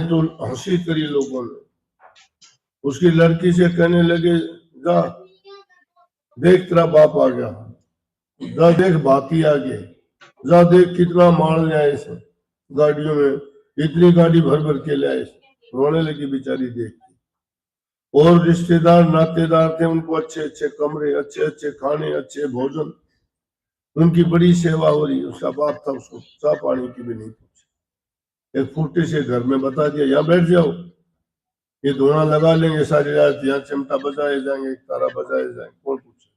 तो हंसी करी लोगों ने। उसकी लड़की से कहने लगे, जा देख तेरा बाप आ गया, जा देख बाकी आ गए, जा देख कितना माल ले आए इसे गाड़ियों में, इतनी गाड़ी भर भर के ले आए। रोने लगी बेचारी देख के। और रिश्तेदार नातेदार थे, उनको अच्छे अच्छे कमरे, अच्छे अच्छे खाने, अच्छे भोजन, उनकी बड़ी सेवा हो रही। उसका बाप था, उसको चाह पानी की भी नहीं पूछी। एक फूटे से घर में बता दिया, यहाँ बैठ जाओ, ये धुआं लगा लेंगे सारी रात, यहाँ चिमटा बजाए जाएंगे, तारा बजाए जाएंगे, कौन पूछे।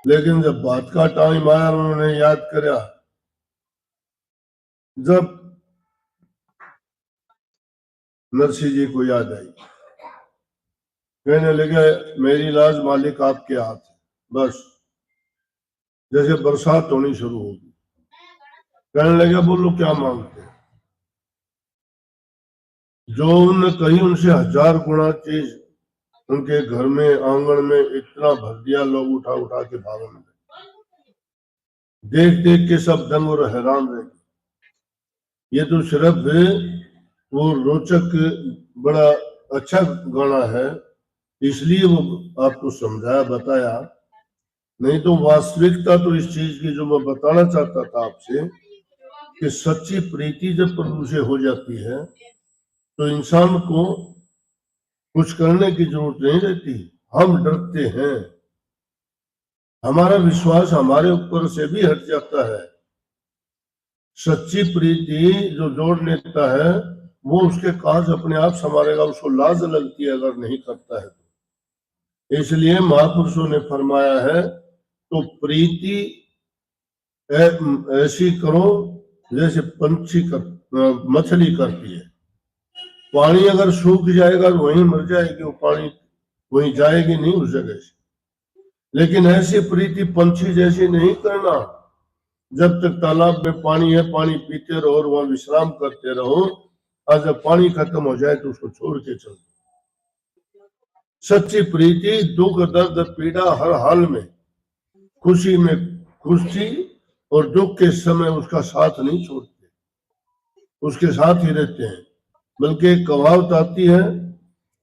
लेकिन जब बात का टाइम आया, उन्होंने याद करा, जब नरसिंह जी को याद आई, कहने लगे मेरी लाज मालिक आपके हाथ है। बस जैसे बरसात होनी शुरू होगी। कहने लगे बोलो क्या मांगते हैं। जो उन्होंने कही उनसे 1000 गुना चीज उनके घर में आंगन में इतना भर दिया, लोग उठा उठा के भागने लगे। देख देख के सब दंग और हैरान रह गए। ये तो सिर्फ वो रोचक बड़ा अच्छा गाना है, इसलिए वो आपको समझाया बताया, नहीं तो वास्तविकता तो इस चीज की जो मैं बताना चाहता था आपसे, कि सच्ची प्रीति जब प्रभु से हो जाती है तो इंसान को कुछ करने की जरूरत नहीं रहती। हम डरते हैं, हमारा विश्वास हमारे ऊपर से भी हट जाता है। सच्ची प्रीति जो जोड़ लेता है वो उसके काज अपने आप संभालेगा, उसको लाज लगती है अगर नहीं करता है तो। इसलिए महापुरुषों ने फरमाया है, तो प्रीति ऐसी करो जैसे पंछी मछली करती है। पानी अगर सूख जाएगा तो वहीं मर जाएगी, वो पानी वहीं जाएगी नहीं उस जगह से। लेकिन ऐसी प्रीति पंछी जैसी नहीं करना, जब तक तालाब में पानी है पानी पीते रहो और वहां विश्राम करते रहो, और जब पानी खत्म हो जाए तो उसको छोड़ के चलो। सच्ची प्रीति दुख दर्द पीड़ा हर हाल में, खुशी में खुशी और दुख के समय उसका साथ नहीं छोड़ते, उसके साथ ही रहते हैं। बल्कि एक कहावत आती है,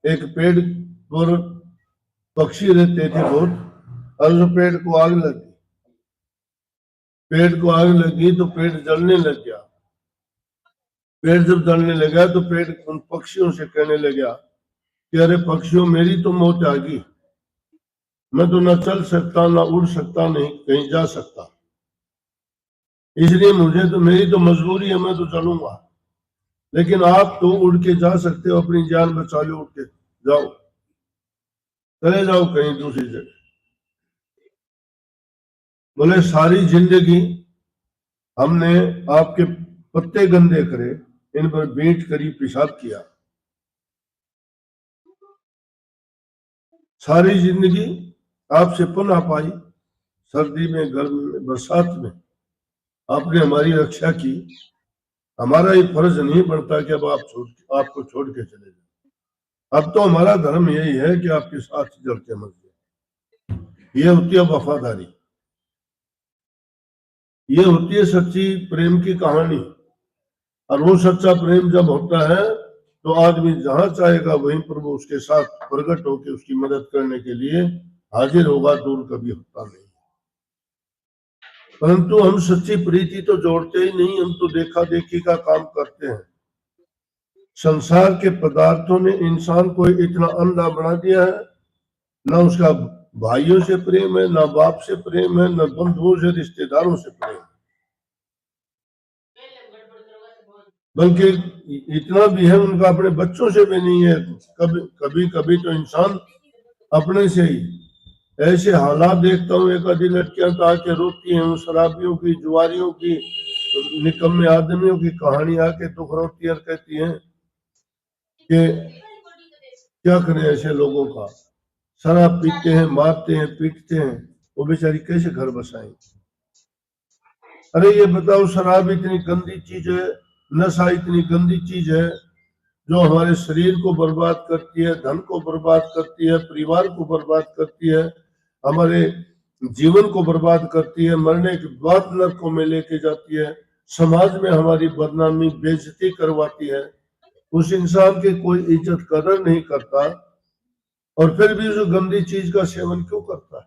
एक पेड़ पर पक्षी रहते थे बहुत, और उस पेड़ को आग लगी, पेड़ को आग लगी तो पेड़ जलने लग गया। पेड़ जब जलने लगा तो पेड़ उन पक्षियों से कहने लगा कि अरे पक्षियों, मेरी तो मौत आ गई, मैं तो ना चल सकता, ना उड़ सकता, नहीं कहीं जा सकता, इसलिए मुझे तो मेरी तो मजबूरी है, मैं तो चलूंगा। लेकिन आप तो उड़ के जा सकते हो, अपनी जान बचा लो, उड़ के जाओ, चले जाओ कहीं दूसरी जगह। बोले सारी जिंदगी हमने आपके पत्ते गंदे करे, इन पर बेट करी, पेशाब किया, सारी जिंदगी आपसे पनाह पाई, सर्दी में, गर्मी में, बरसात में आपने हमारी रक्षा की। हमारा ये फर्ज नहीं बनता कि अब आपको छोड़ के चले जाए। अब तो हमारा धर्म यही है कि आपके साथ जल के मर जाए। ये होती है वफादारी, ये होती है सच्ची प्रेम की कहानी। और वो सच्चा प्रेम जब होता है तो आदमी जहां चाहेगा वहीं प्रभु उसके साथ प्रकट होकर उसकी मदद करने के लिए हाजिर होगा, दूर कभी होता नहीं। परंतु हम सच्ची प्रीति तो जोड़ते ही नहीं, हम तो देखा देखी का काम करते हैं। संसार के पदार्थों ने इंसान को इतना अंधा बना दिया है, ना उसका भाइयों से प्रेम है, ना बाप से प्रेम है, ना बंधुओं से, रिश्तेदारों से प्रेम, बल्कि इतना भी है उनका अपने बच्चों से भी नहीं है। कभी कभी तो इंसान अपने से ही, ऐसे हालात देखता हूँ, एक आधी लड़कियां तो आके रोती हैं, शराबियों की, जुआरियों की, निकम्मे आदमियों की कहानी आके दुख रोती है, कहती हैं कि क्या करें ऐसे लोगों का, शराब पीते हैं, मारते हैं, पीटते हैं, वो बेचारी कैसे घर बसाएंगे। अरे ये बताओ, शराब इतनी गंदी चीज है, नशा इतनी गंदी चीज है जो हमारे शरीर को बर्बाद करती है, धन को बर्बाद करती है, परिवार को बर्बाद करती है, हमारे जीवन को बर्बाद करती है, मरने के बाद नरकों में लेके जाती है, समाज में हमारी बदनामी बेइज्जती करवाती है, उस इंसान की कोई इज्जत कदर नहीं करता, और फिर भी उस गंदी चीज का सेवन क्यों करता है?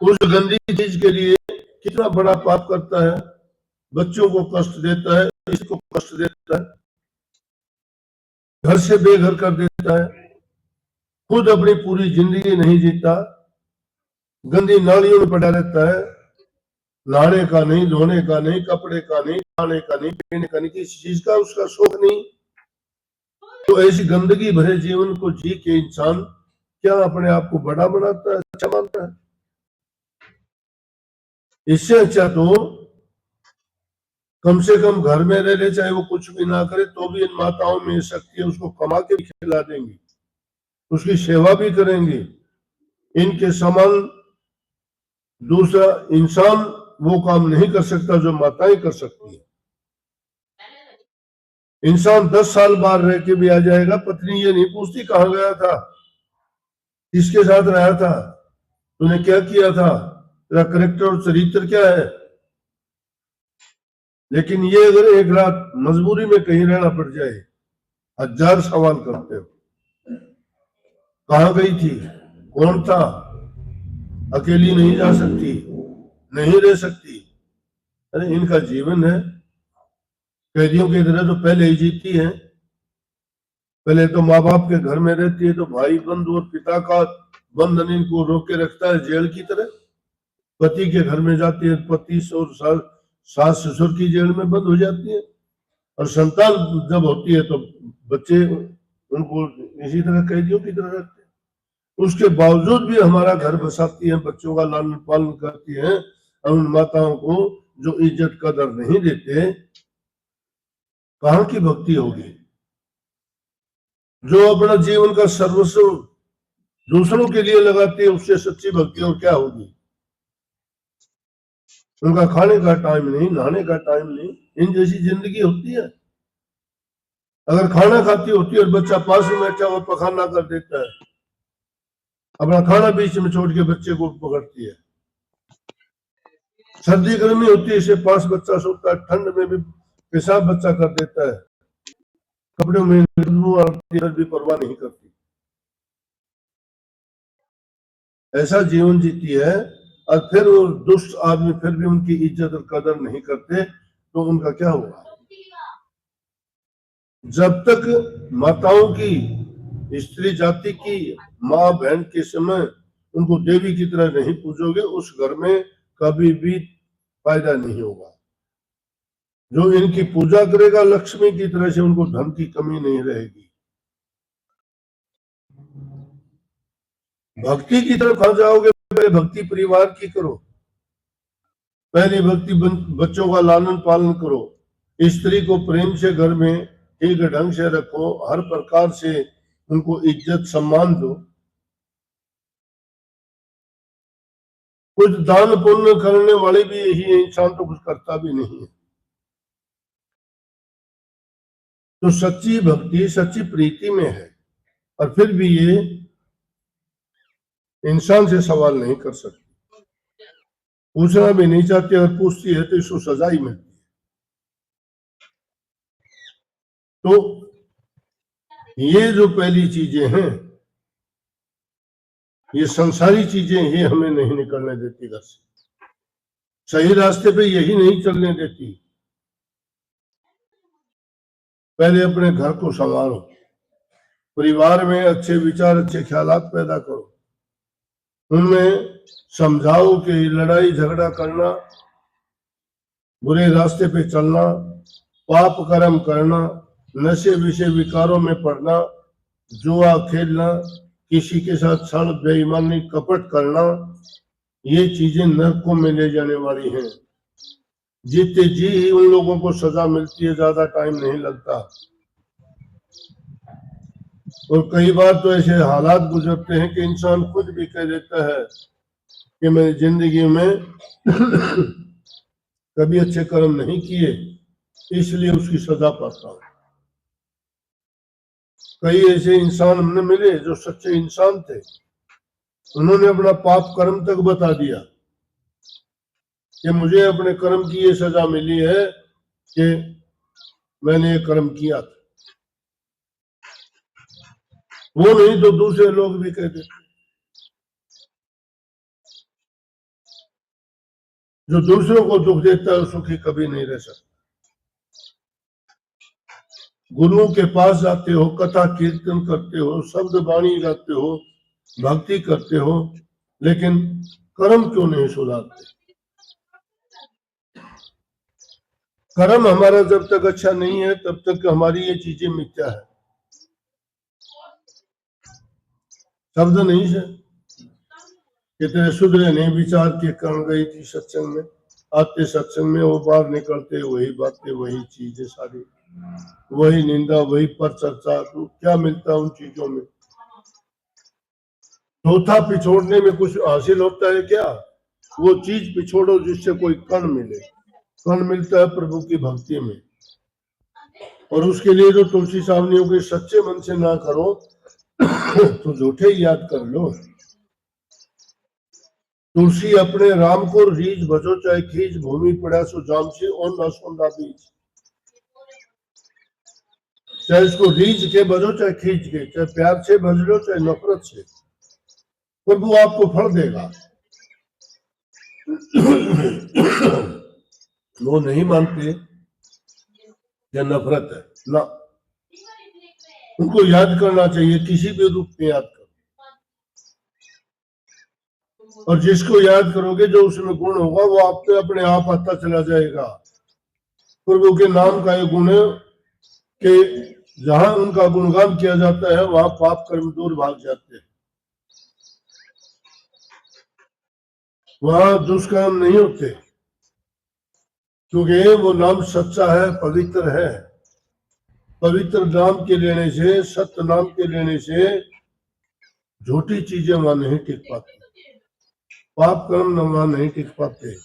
उस गंदी चीज के लिए कितना बड़ा पाप करता है, बच्चों को कष्ट देता है, इसको कष्ट देता है, घर से बेघर कर देता है, खुद अपनी पूरी जिंदगी नहीं जीता, गंदी नालियों में पड़ा रहता है, नहाने का नहीं, धोने का नहीं, कपड़े का नहीं, खाने का नहीं, पीने का नहीं, किसी चीज का उसका शौक नहीं। तो ऐसी गंदगी भरे जीवन को जी के इंसान क्या अपने आप को बड़ा बनाता है, अच्छा मानता है? इससे अच्छा तो कम से कम घर में रह ले, चाहे वो कुछ भी ना करे तो भी इन माताओं में शक्ति है, उसको कमा के भी खिला देंगी, उसकी सेवा भी करेंगी। इनके समान दूसरा इंसान वो काम नहीं कर सकता जो माताएं कर सकती है। इंसान 10 साल बाहर रह के भी आ जाएगा, पत्नी ये नहीं पूछती कहां गया था, किसके साथ रहा था, तूने क्या किया था, तेरा करेक्टर और चरित्र क्या है। लेकिन ये अगर एक रात मजबूरी में कहीं रहना पड़ जाए, 1000 सवाल करते हो, कहां गई थी, कौन था, अकेली नहीं जा सकती, नहीं रह सकती। अरे इनका जीवन है, कैदियों की तरह तो पहले ही जीती है, पहले तो माँ बाप के घर में रहती है, तो भाई बंधु और पिता का बंधन इनको रोक के रखता है जेल की तरह। पति के घर में जाती है, पति और सास ससुर की जेल में बंद हो जाती है, और संतान जब होती है तो बच्चे उनको इसी तरह कैदियों की तरह रखते हैं। उसके बावजूद भी हमारा घर बसाती है, बच्चों का लालन पालन करती है, और उन माताओं को जो इज्जत कदर नहीं देते, कहां की भक्ति होगी? जो अपना जीवन का सर्वस्व दूसरों के लिए लगाते हैं, उससे सच्ची भक्ति और क्या होगी? उनका खाने का टाइम नहीं, नहाने का टाइम नहीं, इन जैसी जिंदगी होती है। अगर खाना खाती होती है और बच्चा पास में बैठा हुआ पखाना कर देता है, अपना खाना बीच में छोड़ के बच्चे को पकड़ती है। सर्दी गर्मी होती है, इसे पास बच्चा सोता है, ठंड में भी पेशाब बच्चा कर देता है, कपड़ों में भी परवाह नहीं करती। ऐसा जीवन जीती है, और फिर वो दुष्ट आदमी फिर भी उनकी इज्जत और कदर नहीं करते, तो उनका क्या होगा? जब तक माताओं की, स्त्री जाति की माँ बहन के समय उनको देवी की तरह नहीं पूजोगे, उस घर में कभी भी फायदा नहीं होगा। जो इनकी पूजा करेगा लक्ष्मी की तरह से, उनको धन की कमी नहीं रहेगी। भक्ति की तरफ आ जाओगे, पहले भक्ति परिवार की करो, पहली भक्ति बच्चों का लालन पालन करो, स्त्री को प्रेम से घर में ठीक ढंग से रखो, हर प्रकार से उनको इज्जत सम्मान दो। कुछ दान पुण्य करने वाले भी यही है, इंसान तो कुछ करता भी नहीं है। तो सच्ची भक्ति सच्ची प्रीति में है, और फिर भी ये इंसान से सवाल नहीं कर सकती, पूछना भी नहीं चाहती, अगर पूछती है तो इसको सजा ही मिलती है। तो ये जो पहली चीजें हैं, ये संसारी चीजें ही हमें नहीं निकलने देती घर से, सही रास्ते पे यही नहीं चलने देती। पहले अपने घर को संभालो, परिवार में अच्छे विचार अच्छे ख्यालात पैदा करो, उनमें समझाओ कि लड़ाई झगड़ा करना, बुरे रास्ते पे चलना, पाप कर्म करना, नशे विषय विकारों में पड़ना, जुआ खेलना, किसी के साथ छल बेईमानी कपट करना, ये चीजें नरकों में ले जाने वाली हैं। जीते जी ही उन लोगों को सजा मिलती है, ज्यादा टाइम नहीं लगता। और कई बार तो ऐसे हालात गुजरते हैं कि इंसान खुद भी कह देता है कि मैंने जिंदगी में कभी अच्छे कर्म नहीं किए, इसलिए उसकी सजा पाता हूं। कई ऐसे इंसान हमने मिले जो सच्चे इंसान थे, उन्होंने अपना पाप कर्म तक बता दिया, कि मुझे अपने कर्म की ये सजा मिली है कि मैंने ये कर्म किया था। वो नहीं तो दूसरे लोग भी कहते, जो दूसरों को दुख देता है सुखी कभी नहीं रह सकता। गुरुओं के पास जाते हो, कथा कीर्तन करते हो, शब्द वाणी गाते हो, भक्ति करते हो, लेकिन कर्म क्यों नहीं सुधारते? कर्म हमारा जब तक अच्छा नहीं है तब तक हमारी ये चीजें मिथ्या है। शब्द नहीं से कितने सुधरे नहीं विचार के कारण गई थी सत्संग में, आते सत्संग में वो बाहर निकलते वही बातें वही चीजें सारी, वही निंदा वही पर चर्चा। तो क्या मिलता उन चीजों में? चौथा पिछोड़ने में कुछ हासिल होता है क्या? वो चीज पिछोड़ो जिससे कोई कण मिले। कण मिलता है प्रभु की भक्ति में, और उसके लिए जो तुलसी सावनियों के सच्चे मन से ना करो तो झूठे याद कर लो। तुलसी अपने राम को रीझ भजो चाहे खींच, भूमि पड़ा सो जाम से और न सोंदा बीज। चाहे इसको रीझ के भजो चाहे खींच के, चाहे प्यार से भज लो चाहे नफरत से, प्रभु आपको फल देगा। वो नहीं मानते कि नफरत है ना, उनको याद करना चाहिए, किसी भी रूप में याद करो, और जिसको याद करोगे जो उसमें गुण होगा वो आपको अपने आप आता चला जाएगा। प्रभु के नाम का ये गुण है कि जहां उनका गुणगान किया जाता है वहां पाप कर्म दूर भाग जाते हैं, वहां दुष्कर्म नहीं होते, क्योंकि वो नाम सच्चा है, पवित्र है। पवित्र नाम के लेने से, सत्य नाम के लेने से झूठी चीजें वहां नहीं टिक पाती, पाप कर्म वहां नहीं टिक पाते,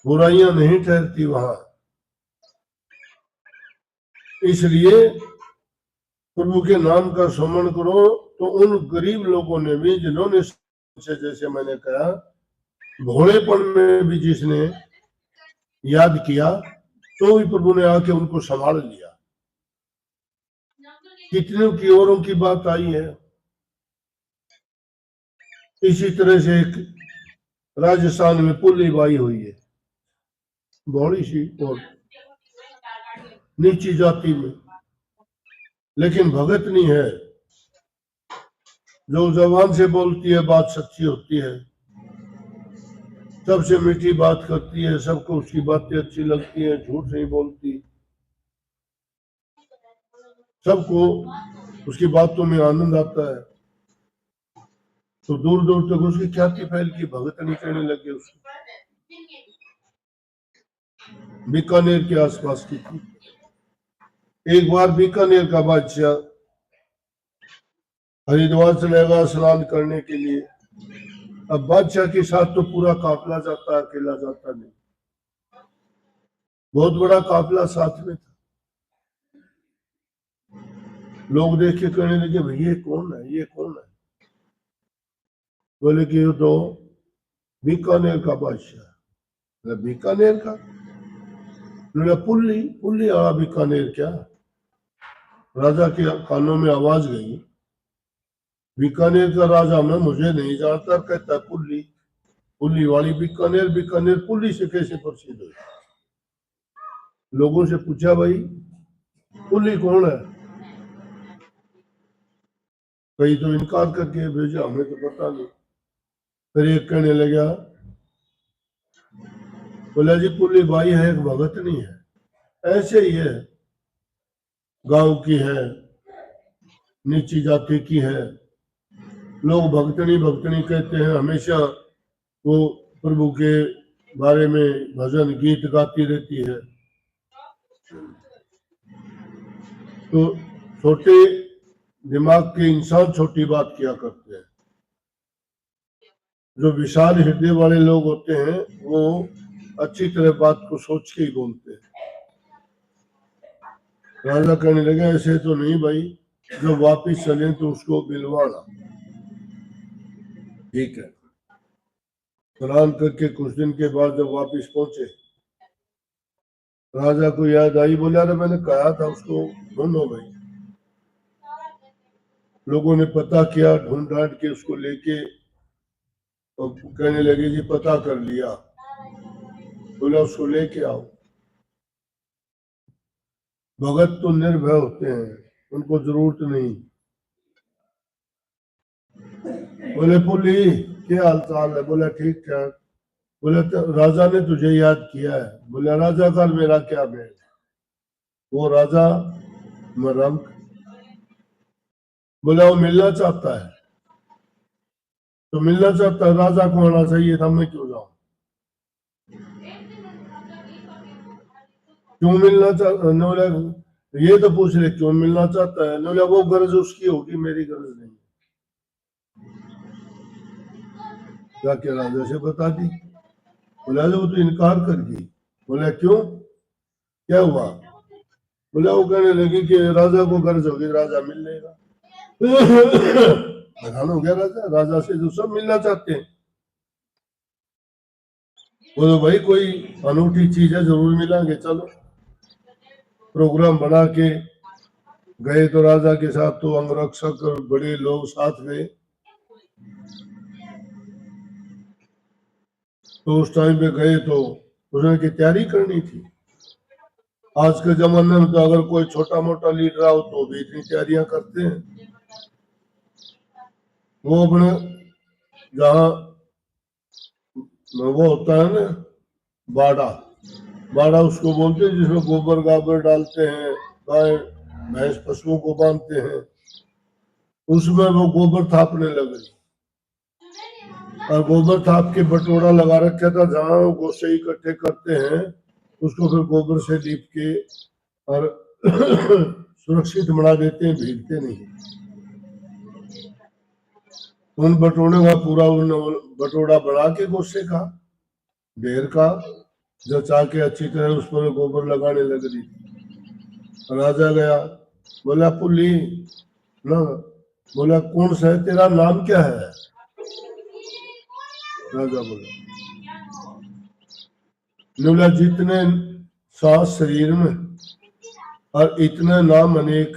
बुराइयां नहीं ठहरती वहां। इसलिए प्रभु के नाम का स्मरण करो। तो उन गरीब लोगों ने भी जिन्होंने, जैसे मैंने कहा, भोलेपन में भी जिसने याद किया तो भी प्रभु ने आके उनको संभाल लिया। कितनों की औरों की बात आई है। इसी तरह से एक राजस्थान में पुल्ली बाई हुई है, बड़ी सी और नीची जाति में, लेकिन भगत नहीं है, जो जबान से बोलती है बात सच्ची होती है, सबसे मीठी बात करती है, सबको उसकी बातें अच्छी लगती है, झूठ नहीं बोलती, सबको उसकी बातों में आनंद आता है। तो दूर दूर तक उसकी ख्याति फैल की, भगत नहीं कहने लगे उसको। बीकानेर के आसपास की थी। एक बार बीकानेर का बादशाह हरिद्वार चलेगा स्नान करने के लिए। अब बादशाह के साथ तो पूरा काफिला जाता, अकेला जाता नहीं, बहुत बड़ा काफिला साथ में था। लोग देख के कहने लगे भाई ये कौन है, ये कौन है? बोले कि ये तो बीकानेर का बादशाह। बीकानेर का? पुल्ली पुल्ली आया बीकानेर क्या? राजा के कानों में आवाज गई, बीकानेर का राजा मैं मुझे नहीं जानता, कहता पुल्ली, पुल्ली वाली बीकानेर, बीकानेर पुल्ली से कैसे प्रसिद्ध हुई? लोगों से पूछा भाई पुल्ली कौन है? कई तो इनकार करके भेजा, हमें तो पता नहीं। फिर एक कहने लगा, बोला जी पुल्ली बाई है, एक भगत नहीं है, ऐसे ही है, गांव की है, नीची जाति की है, लोग भक्तनी भक्तनी कहते हैं, हमेशा वो प्रभु के बारे में भजन गीत गाती रहती है। तो छोटे दिमाग के इंसान छोटी बात किया करते हैं, जो विशाल हृदय वाले लोग होते हैं वो अच्छी तरह बात को सोच के ही बोलते हैं। राजा कहने लगे ऐसे तो नहीं भाई, जो वापिस चले तो उसको बिलवाना। ठीक है, स्नान करके कुछ दिन के बाद जब वापिस पहुंचे, राजा को याद आई, बोला अरे मैंने कहा था उसको ढूंढो भाई। लोगों ने पता किया, ढूंढ ढांड के उसको लेके, तो कहने लगे जी पता कर लिया। बोला उसको लेके आओ। भगत तो निर्भय होते हैं, उनको जरूरत नहीं। बोले पुली क्या हाल चाल है? बोला ठीक ठाक। बोले तो राजा ने तुझे याद किया है। बोला राजा का मेरा क्या मेल? वो राजा मरंक। बोला वो मिलना चाहता है तो मिलना चाहता है, राजा को आना चाहिए था, मैं क्यों जाऊं? क्यों मिलना चाहता? बोला ये तो पूछ ले क्यों मिलना चाहता है? बोला वो गरज उसकी होगी, मेरी गरज नहीं। जाके राजा से बता दी। बोला वो तो इनकार कर गई। बोला क्यों, क्या हुआ? बोला वो कहने लगी कि राजा को गरज होगी, राजा मिल लेगा। हैरान हो गया राजा, राजा से तो सब मिलना चाहते हैं। बोलो भाई कोई अनूठी चीज है, जरूर मिलांगे, चलो। प्रोग्राम बना के गए तो राजा के साथ तो अंगरक्षक और बड़े लोग साथ गए। तो उस टाइम पे गए तो उसने की तैयारी करनी थी। आज के जमाने में तो अगर कोई छोटा मोटा लीडर आओ तो भी इतनी तैयारियां करते हैं। वो अपने जहाँ वो होता है ना बाड़ा, बाड़ा उसको बोलते हैं जिसमें गोबर गाबर डालते हैं, गाय भैंस पशुओं को बांधते हैं, उसमें वो गोबर थापने लगे। और गोबर थाप के बटोरा लगा रखा था, जहाँ वो गोसे इकट्ठे करते हैं उसको फिर गोबर से लीप के और सुरक्षित बना देते हैं, भीगते नहीं। उन बटोरों का पूरा उन बटोरा बना के गोसे का ढेर का जचा के अच्छी तरह उस पर गोबर लगाने लग रही। राजा गया, बोला पुली ना, बोला कौन सा है, तेरा नाम क्या है? राजा बोला जितने सांस शरीर में और इतने नाम अनेक,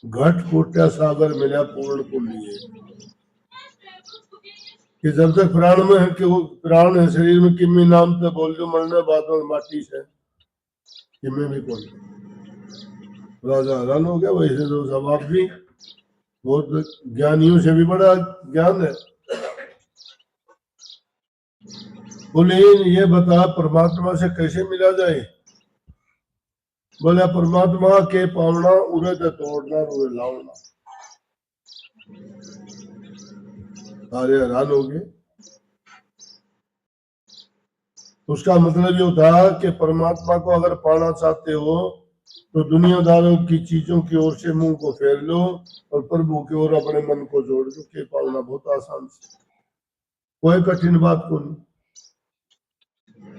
घट फूटा सागर मिला पूर्ण को लिए। कि जब तक प्राण में है, कि वो प्राण है शरीर में, किमी नाम तो बोल दो, मरने बाद में माटी से किमी भी बोल। राजा हैरान हो गया, वैसे तो जवाब भी बहुत ज्ञानियों से भी बड़ा ज्ञान है। बोले ये बता परमात्मा से कैसे मिला जाए? बोले परमात्मा के पावना उरे तो तोड़ना उरे लावना। सारे हैरान हो गए। उसका मतलब ये होता कि परमात्मा को अगर पाना चाहते हो तो दुनियादारों की चीजों की ओर से मुंह को फेर लो और प्रभु की ओर अपने मन को जोड़ दो, के पाना बहुत आसान से, कोई कठिन बात को नहीं।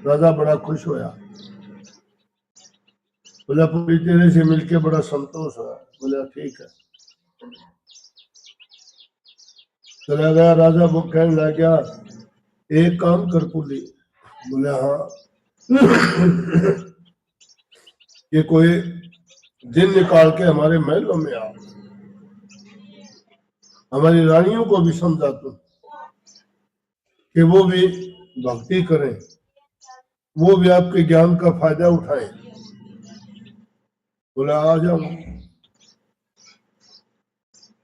राजा बड़ा खुश होया, बोला पूरी तेरे से मिलके बड़ा संतोष हुआ। बोला ठीक है। चला गया राजा, वो कहने लग गया एक काम कर पुली। बोले हाँ। कि कोई दिन निकाल के हमारे महलों में आओ, हमारी रानियों को भी समझा तुम कि वो भी भक्ति करें, वो भी आपके ज्ञान का फायदा उठाएं। बोला आ जाओ।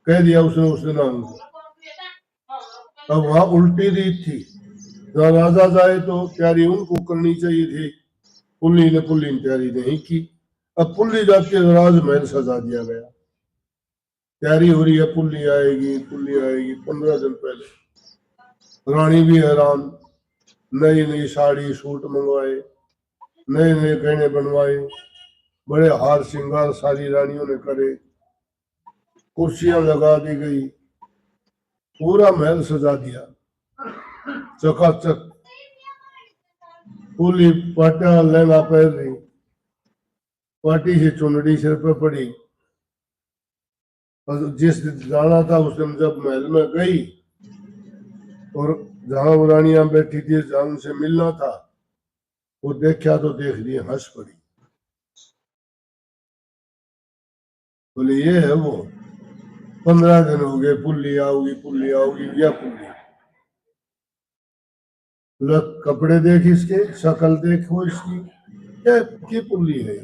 कह दिया उसने नाम को। अब वहां उल्टी रीत थी, जहाँ राजा जाए तो तैयारी उनको करनी चाहिए थी, पुल्ली ने तैयारी नहीं की। अब पुल्ली जाके राजमहल सजा दिया गया, तैयारी हो रही है, पुल्ली आएगी 15 दिन पहले। रानी भी हैरान, नई नई साड़ी सूट मंगवाए, नए नए गहने बनवाए, बड़े हार श्रृंगार सारी रानियों ने करे, कुर्सियां लगा दी गई, पूरा महल सजा दिया चकाचक। पूरी पाटा लहंगा पहन रही, पाटी से चुनड़ी सिर पर पड़ी, और जिस जाना था उसने जब महल में गई और जहां वो रानियां बैठी थी, जहां उनसे मिलना था, वो देखा तो देख लिए, हंस पड़ी। बोले ये है वो, 15 दिन हो गए, पुल्ली आओगी पुल्ली आओगी, या पुल्ली। बोला कपड़े देख इसके, शक्ल देखो इसकी, क्या की पुल्ली है।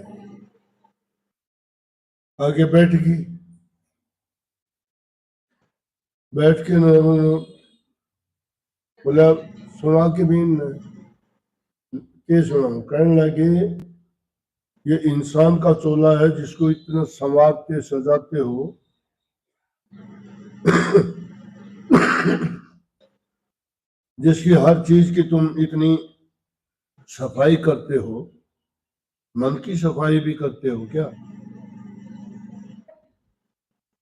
आगे बैठ गई, बैठ के बोला सुना के भी के सुना, कहने लगे ये इंसान का चोला है जिसको इतना संवारते सजाते हो, जिसकी हर चीज की तुम इतनी सफाई करते हो, मन की सफाई भी करते हो क्या?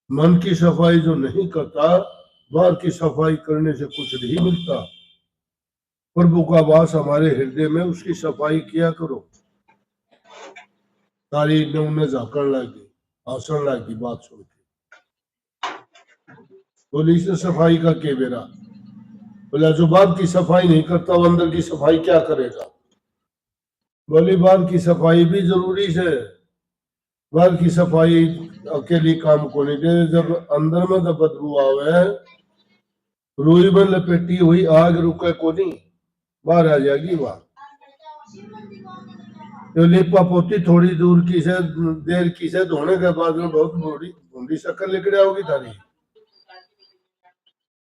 मन की सफाई जो नहीं करता, बाहर की सफाई करने से कुछ नहीं मिलता। प्रभु का वास हमारे हृदय में, उसकी सफाई किया करो। तारी ने उन्हें झाकड़ लगी, हंसन लगी बात सुन के। बोली इसने सफाई का के बेरा। बोला जो बाहर की सफाई नहीं करता, वो अंदर की सफाई क्या करेगा? बोली बाहर की सफाई भी जरूरी है, बाहर की सफाई अकेली काम को नहीं दे। जब अंदर में जब बदबू आवे, रुई में लपेटी हुई आग रुके को नहीं, बाहर आ जाएगी वहां। तो लिपा पोती थोड़ी दूर की से, देर की से धोने के बाद में बहुत बूढ़ी बूढ़ी शक्ल निकल आओगी तारी।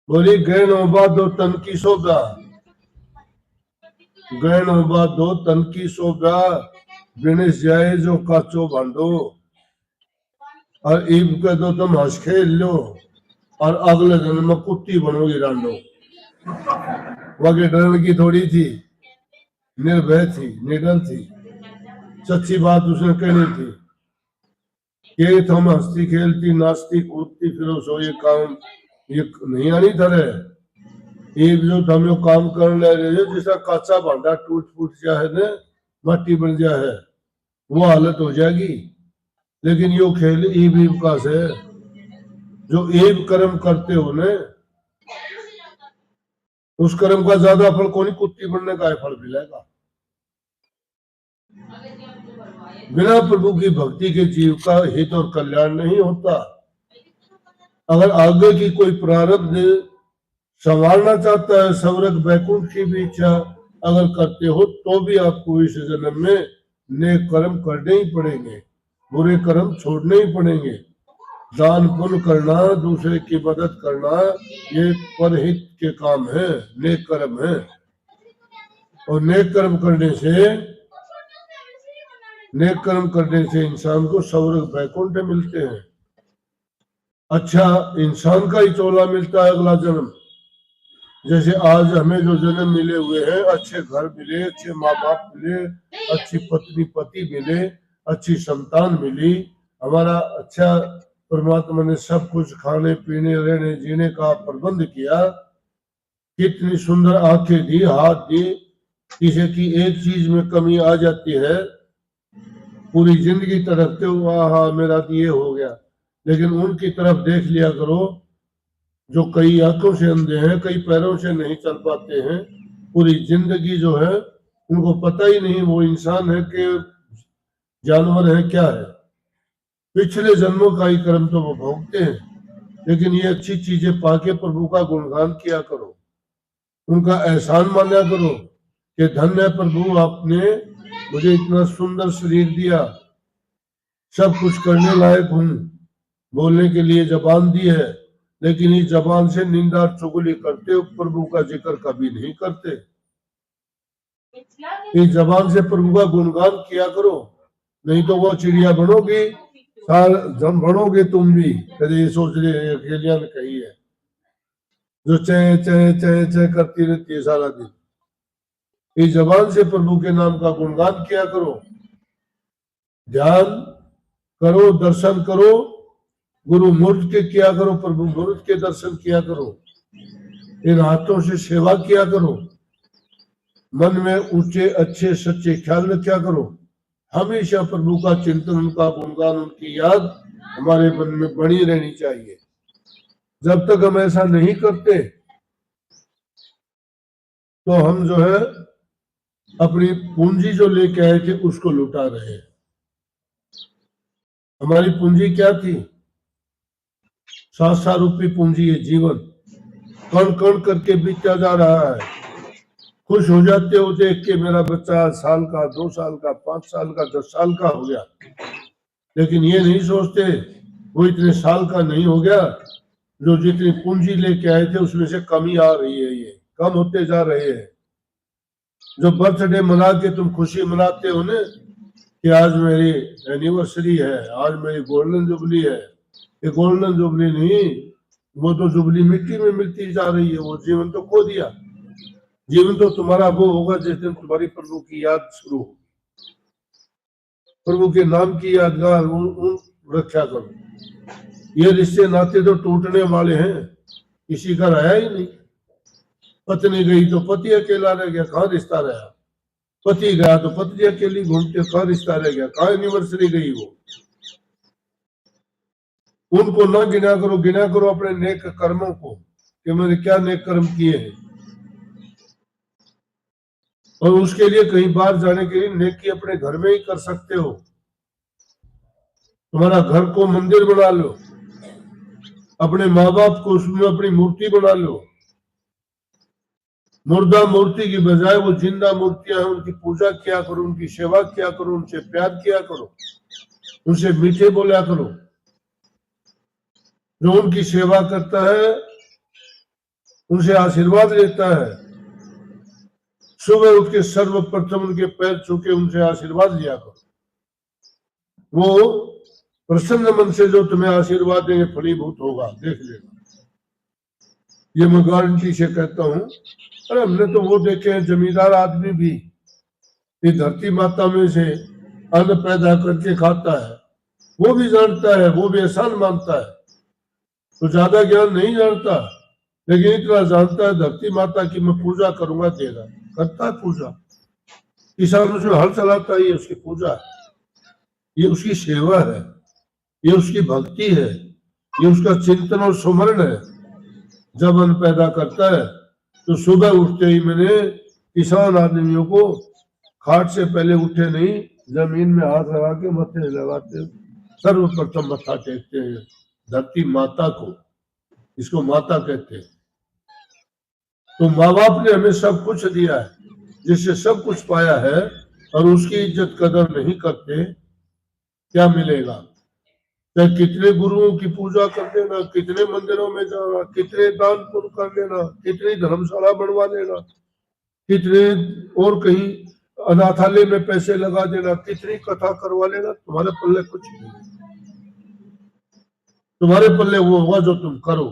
बोली गैन ओबा दो तन की शोभा, गैन ओबा दो तन की शोभा, बिनिस जाए जो काचो भांडो। और ईब के तो तुम हंस खेल लो, और अगले दिन में कुत्ती बनोगी रांडो। वह डरने की थोड़ी थी, निर्भय थी, निडर थी, सच्ची बात उसने कहनी थी। ये थम हंसती खेलती नाचती कूदती फिरो, सो ये काम ये नहीं आनी थारे। ये जो थम यो काम कर ले रहे हो, जिसका कच्चा भांडा टूट फूट जाए ने, मट्टी बन जाए, वो हालत हो जाएगी। लेकिन यो खेल ईब ईब का से, जो ईब कर्म करते हो ने, उस कर्म का ज्यादा फल कोई कुत्ती बनने का फल मिलेगा। बिना प्रभु की भक्ति के जीव का हित और कल्याण नहीं होता। अगर आगे की कोई प्रारब्ध संवारना चाहता है, स्वर्ग वैकुंठ की भी इच्छा अगर करते हो, तो भी आपको इस जन्म में नेक कर्म करने ही पड़ेंगे, बुरे कर्म छोड़ने ही पड़ेंगे। दान पुण्य करना, दूसरे की मदद करना, ये परहित के काम है, नेक कर्म है। और नेक कर्म करने से इंसान को स्वर्ग वैकुंठ मिलते हैं। अच्छा इंसान का ही चोला मिलता है अगला जन्म। जैसे आज हमें जो जन्म मिले हुए हैं, अच्छे घर मिले, अच्छे माँ बाप मिले, अच्छी पत्नी पति मिले, अच्छी संतान मिली, हमारा अच्छा परमात्मा ने सब कुछ खाने पीने रहने जीने का प्रबंध किया, कितनी सुंदर आंखें दी, हाथ दी। किसी की एक चीज में कमी आ जाती है, पूरी जिंदगी तड़पते हुआ हाँ मेरा तो ये हो गया। लेकिन उनकी तरफ देख लिया करो जो कई आंखों से अंधे हैं, कई पैरों से नहीं चल पाते हैं, पूरी जिंदगी जो है उनको पता ही नहीं वो इंसान है कि जानवर है क्या है। पिछले जन्मों का ही कर्म तो वो भोगते हैं। लेकिन ये अच्छी चीजें पाके प्रभु का गुणगान किया करो, उनका एहसान माना करो कि धन्य प्रभु आपने मुझे इतना सुंदर शरीर दिया, सब कुछ करने लायक हूं, बोलने के लिए जबान दी है, लेकिन इस जबान से निंदा चुगली करते हो, प्रभु का जिक्र कभी नहीं करते। इस जबान से प्रभु का गुणगान किया करो, नहीं तो वो चिड़िया बनोगी, जम बनोगे तुम भी। कभी ये सोच रहे अकेलिया ने कही है, जो चय चय चय चय करती रहती है सारा दिन। इस जबान से प्रभु के नाम का गुणगान किया करो, ध्यान करो, दर्शन करो, गुरु मूर्त के किया करो, प्रभु मूर्त के दर्शन किया करो, इन हाथों से सेवा किया करो, मन में ऊंचे अच्छे सच्चे ख्याल रखा करो। हमेशा प्रभु का चिंतन, उनका गुणगान, उनकी याद हमारे मन में बनी रहनी चाहिए। जब तक हम ऐसा नहीं करते तो हम जो है अपनी पूंजी जो लेके आए थे उसको लुटा रहे हैं। हमारी पूंजी क्या थी? 7 रुपये पूंजी है जीवन, कण कण करके बीतता जा रहा है। खुश हो जाते हो देख के मेरा बच्चा साल का, 2 साल का, 5 साल का, 10 साल का हो गया, लेकिन ये नहीं सोचते वो इतने साल का नहीं हो गया, जो जितनी पूंजी लेके आए थे उसमें से कमी आ रही है, ये कम होते जा रहे हैं। जो बर्थडे मना के तुम खुशी मनाते हो ना कि आज मेरी एनिवर्सरी है, आज मेरी गोल्डन जुबली है, ये गोल्डन जुबली नहीं, वो तो जुबली मिट्टी में मिलती जा रही है, वो जीवन तो खो दिया। जीवन तो तुम्हारा वो होगा जिस दिन तुम्हारी प्रभु की याद शुरू होगी, प्रभु के नाम की यादगार उन रक्षा करो। ये रिश्ते नाते तो टूटने वाले हैं, किसी का रहा ही नहीं। पत्नी गई तो पति अकेला रह गया, कहाँ रिश्ता रहा? पति गया तो पत्नी अकेली घूमते, कहाँ रिश्ता रह गया? कहाँ एनिवर्सरी गई वो? उनको न गिना करो, गिना करो अपने नेक कर्मों को कि मैंने क्या नेक कर्म किए हैं, और उसके लिए कहीं बाहर जाने के लिए नेकी अपने घर में ही कर सकते हो। तुम्हारा घर को मंदिर बना लो, अपने माँ बाप को उसमें अपनी मूर्ति बना लो। मुर्दा मूर्ति की बजाय वो जिंदा मूर्तियां हैं, उनकी पूजा किया करो, उनकी सेवा किया करो, उनसे प्यार किया करो, उनसे मीठे बोला करो। जो उनकी सेवा करता है उनसे आशीर्वाद लेता है, सुबह उठ के सर्वप्रथम उनके पैर छू के उनसे आशीर्वाद लिया करो। वो प्रसन्न मन से जो तुम्हें आशीर्वाद देंगे फलीभूत होगा, देख लेना। ये मैं गारंटी से कहता हूँ। अरे हमने तो वो देखे हैं, जमींदार आदमी भी ये धरती माता में से अन्न पैदा करके खाता है, वो भी जानता है, वो भी एहसान मानता है, तो ज्यादा ज्ञान नहीं जानता, लेकिन इतना जानता है धरती माता की मैं पूजा करूंगा, देगा, करता है पूजा। किसान उसमें हल चलाता है, ये उसकी पूजा है, ये उसकी सेवा है, ये उसकी भक्ति है, ये उसका चिंतन और सुमरण है। जब अन्न पैदा करता है तो सुबह उठते ही मैंने किसान आदमियों को खाट से पहले उठे नहीं, जमीन में हाथ लगा के मत्थे लगाते, सर्वप्रथम मत्था टेकते हैं धरती माता को, इसको माता कहते हैं। तो माँ बाप ने हमें सब कुछ दिया है, जिससे सब कुछ पाया है, और उसकी इज्जत कदर नहीं करते, क्या मिलेगा? चाहे कितने गुरुओं की पूजा कर लेना, कितने मंदिरों में जाना, कितने दान पुण्य कर लेना, कितनी धर्मशाला बनवा लेना, कितने और कहीं अनाथालय में पैसे लगा देना, कितनी कथा करवा लेना, तुम्हारे पल्ले कुछ नहीं। तुम्हारे पल्ले वो होगा जो तुम करो।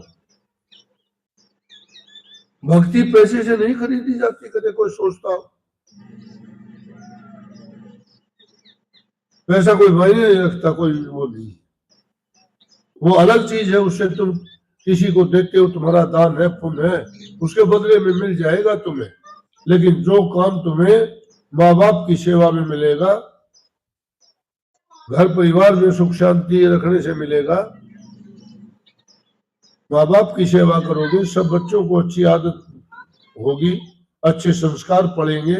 भक्ति पैसे से नहीं खरीदी जाती, कदे कोई सोचता हो। पैसा कोई मायने नहीं रखता, कोई वो नहीं, वो अलग चीज है। उससे तुम किसी को देते हो, तुम्हारा दान है, पुण्य है, उसके बदले में मिल जाएगा तुम्हें। लेकिन जो काम तुम्हें माँ बाप की सेवा में मिलेगा, घर परिवार में सुख शांति रखने से मिलेगा, माँ बाप की सेवा करोगे, सब बच्चों को अच्छी आदत होगी, अच्छे संस्कार पड़ेंगे,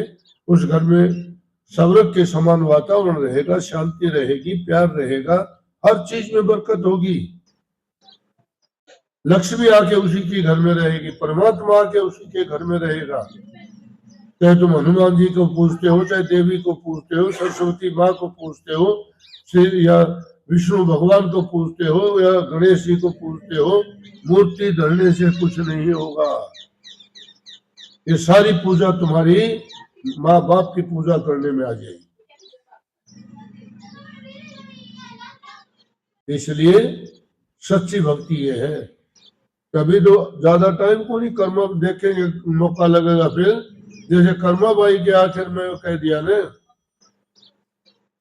उस घर में स्वर्ग के समान वातावरण रहेगा, शांति रहेगी, प्यार रहेगा, हर चीज में बरकत होगी। लक्ष्मी आके उसी के घर में रहेगी, परमात्मा आके उसी के घर में रहेगा। चाहे तुम हनुमान जी को पूजते हो, चाहे देवी को पूजते हो, सरस्वती माँ को पूजते हो, या विष्णु भगवान को पूजते हो, या गणेश जी को पूजते हो, मूर्ति धरने से कुछ नहीं होगा। ये सारी पूजा तुम्हारी माँ बाप की पूजा करने में आ जाएगी। इसलिए सच्ची भक्ति ये है। कभी तो ज्यादा टाइम को नहीं, कर्म देखेंगे, मौका लगेगा फिर। जैसे कर्मा बाई के आखिर में कह दिया ने,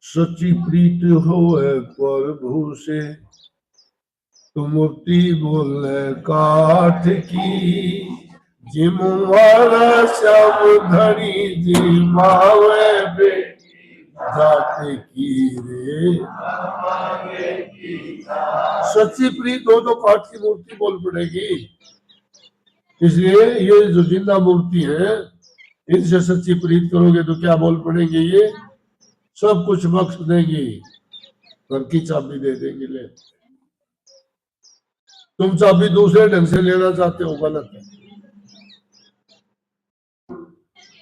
सच्ची प्रीत हो है प्रभु से, तो मूर्ति बोले काठ की, जिमुआरा श्याम धरी जिमावे बेटी जात की रे। सच्ची प्रीत हो तो काठ की मूर्ति बोल पड़ेगी। इसलिए ये जो जिंदा मूर्ति है इनसे सच्ची प्रीत करोगे तो क्या बोल पड़ेंगे, ये सब कुछ बख्श देंगी, घर की चाबी दे देंगे, ले। तुम चाबी दूसरे ढंग से लेना चाहते हो, गलत है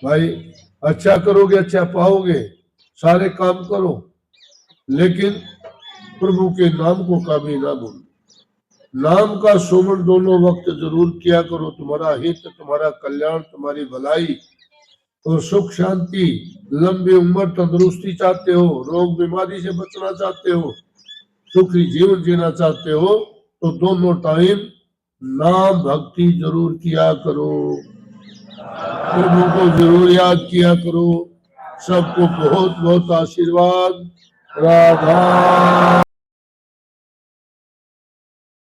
भाई। अच्छा करोगे अच्छा पाओगे, सारे काम करो, लेकिन प्रभु के नाम को कभी ना भूलो। नाम का सुमन दोनों वक्त जरूर किया करो। तुम्हारा हित, तुम्हारा कल्याण, तुम्हारी भलाई और सुख शांति, लंबी उम्र, तंदुरुस्ती चाहते हो, रोग बीमारी से बचना चाहते हो, सुखी जीवन जीना चाहते हो, तो दोनों टाइम नाम भक्ति जरूर किया करो, प्रभु को जरूर याद किया करो। सबको बहुत बहुत आशीर्वाद। राधा